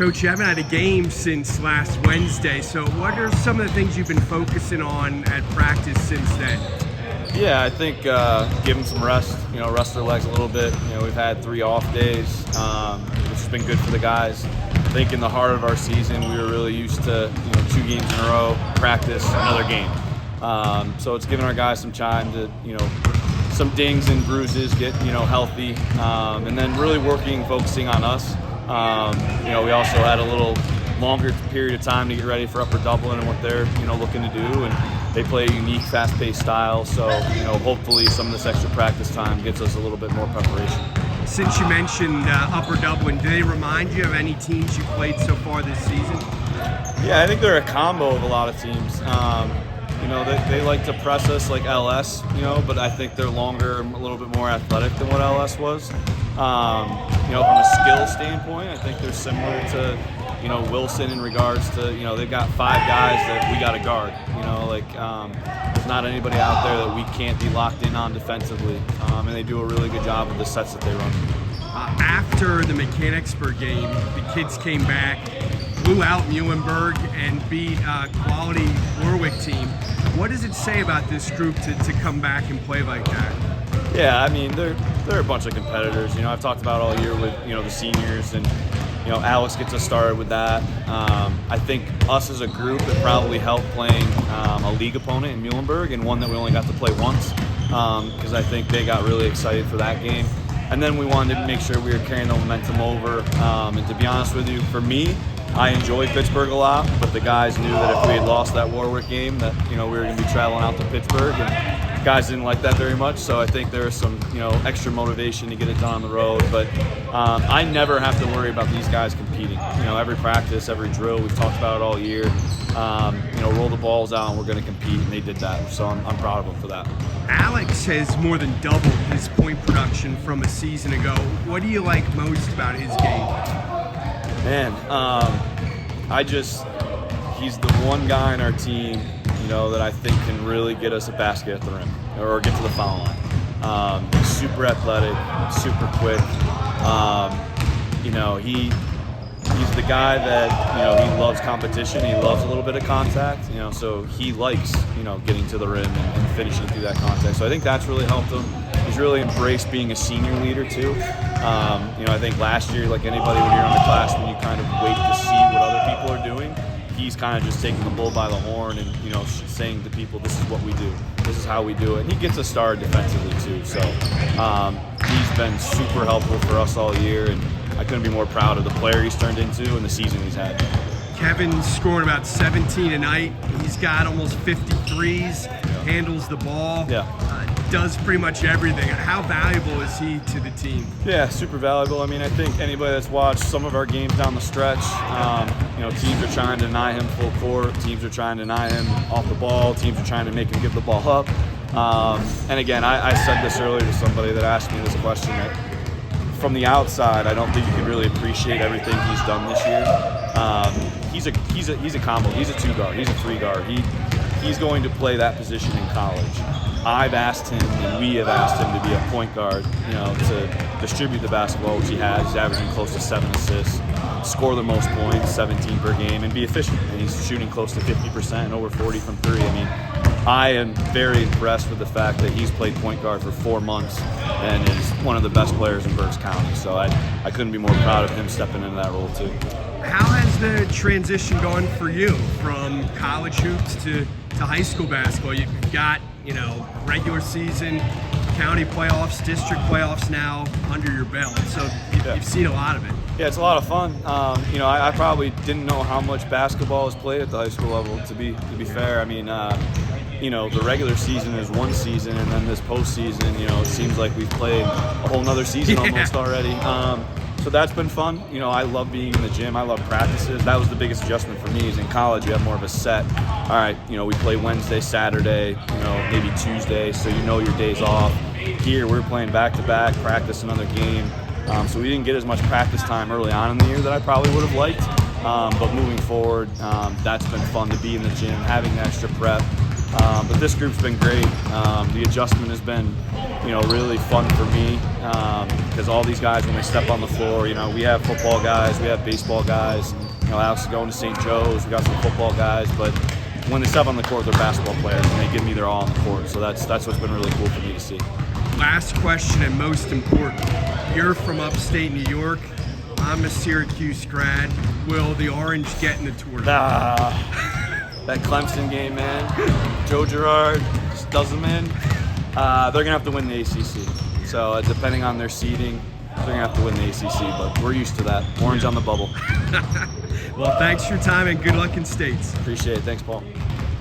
Coach, you haven't had a game since last Wednesday, so what are some of the things you've been focusing on at practice since then? Yeah, I think give them some rest, rest their legs a little bit. We've had 3 off days, which has been good for the guys. I think in the heart of our season, we were really used to 2 games in a row, practice, another game. So it's given our guys some time to, some dings and bruises, get, healthy, and then really focusing on us. We also had a little longer period of time to get ready for Upper Dublin and what they're, looking to do. And they play a unique, fast-paced style. So, hopefully some of this extra practice time gets us a little bit more preparation. Since you mentioned Upper Dublin, do they remind you of any teams you've played so far this season? Yeah, I think they're a combo of a lot of teams. They like to press us like LS, but I think they're longer, a little bit more athletic than what LS was. From a skill standpoint, I think they're similar to, Wilson in regards to, they've got 5 guys that we got to guard. There's not anybody out there that we can't be locked in on defensively, and they do a really good job of the sets that they run. After the Mechanicsburg game, the kids came back, blew out Muhlenberg, and beat a quality Warwick team. What does it say about this group to come back and play like that? Yeah, I mean, they're a bunch of competitors. I've talked about all year with, the seniors, and, Alex gets us started with that. I think us as a group, it probably helped playing a league opponent in Muhlenberg, and one that we only got to play once, because I think they got really excited for that game. And then we wanted to make sure we were carrying the momentum over. And to be honest with you, for me, I enjoy Pittsburgh a lot, but the guys knew that if we had lost that Warwick game, that we were going to be traveling out to Pittsburgh, and guys didn't like that very much. So I think there was some extra motivation to get it done on the road. But I never have to worry about these guys competing. Every practice, every drill, we've talked about it all year. Roll the balls out, and we're going to compete, and they did that. So I'm proud of them for that. Alex has more than doubled his point production from a season ago. What do you like most about his game? Man, he's the one guy in our team, that I think can really get us a basket at the rim or get to the foul line. He's super athletic, super quick. He's the guy that, he loves competition. He loves a little bit of contact, so he likes, getting to the rim and finishing through that contact. So I think that's really helped him. He's really embraced being a senior leader too. I think last year, like anybody when you're in the class, when you kind of wait to see what other people are doing, he's kind of just taking the bull by the horn and, saying to people, this is what we do. This is how we do it. And he gets us started defensively too. So he's been super helpful for us all year, and I couldn't be more proud of the player he's turned into and the season he's had. Kevin's scoring about 17 a night. He's got almost 53s, handles the ball, does pretty much everything. How valuable is he to the team? Yeah, super valuable. I mean, I think anybody that's watched some of our games down the stretch, teams are trying to deny him full court. Teams are trying to deny him off the ball. Teams are trying to make him give the ball up. And again, I said this earlier to somebody that asked me this question, that from the outside, I don't think you can really appreciate everything he's done this year. He's a combo. He's a 2-guard. He's a 3-guard. He's going to play that position in college. I've asked him, and we have asked him to be a point guard, to distribute the basketball, which he has. He's averaging close to 7 assists, score the most points, 17 per game, and be efficient. And he's shooting close to 50% and over 40 from 3. I mean, I am very impressed with the fact that he's played point guard for 4 months and is one of the best players in Berks County. So I couldn't be more proud of him stepping into that role too. How has the transition gone for you from college hoops to high school basketball? You've got, regular season, county playoffs, district playoffs now under your belt. So you've seen a lot of it. Yeah, it's a lot of fun. I probably didn't know how much basketball is played at the high school level, to be fair. I mean, the regular season is one season, and then this postseason, it seems like we've played a whole nother season almost already. So that's been fun. I love being in the gym. I love practices. That was the biggest adjustment for me. Is in college, you have more of a set. All right, we play Wednesday, Saturday, maybe Tuesday, so your days off. Here, we're playing back-to-back, practice another game. So we didn't get as much practice time early on in the year that I probably would have liked. But moving forward, that's been fun to be in the gym, having the extra prep. But this group's been great. The adjustment has been, really fun for me because all these guys, when they step on the floor, we have football guys, we have baseball guys. Alex is going to St. Joe's. We got some football guys, but when they step on the court, they're basketball players, and they give me their all on the court. So that's what's been really cool for me to see. Last question and most important. You're from upstate New York. I'm a Syracuse grad. Will the Orange get in the tournament? That Clemson game, man. Joe Girard just does them in. They're going to have to win the ACC. So depending on their seeding, they're going to have to win the ACC, but we're used to that. Orange on the bubble. Well, thanks for your time and good luck in States. Appreciate it. Thanks, Paul.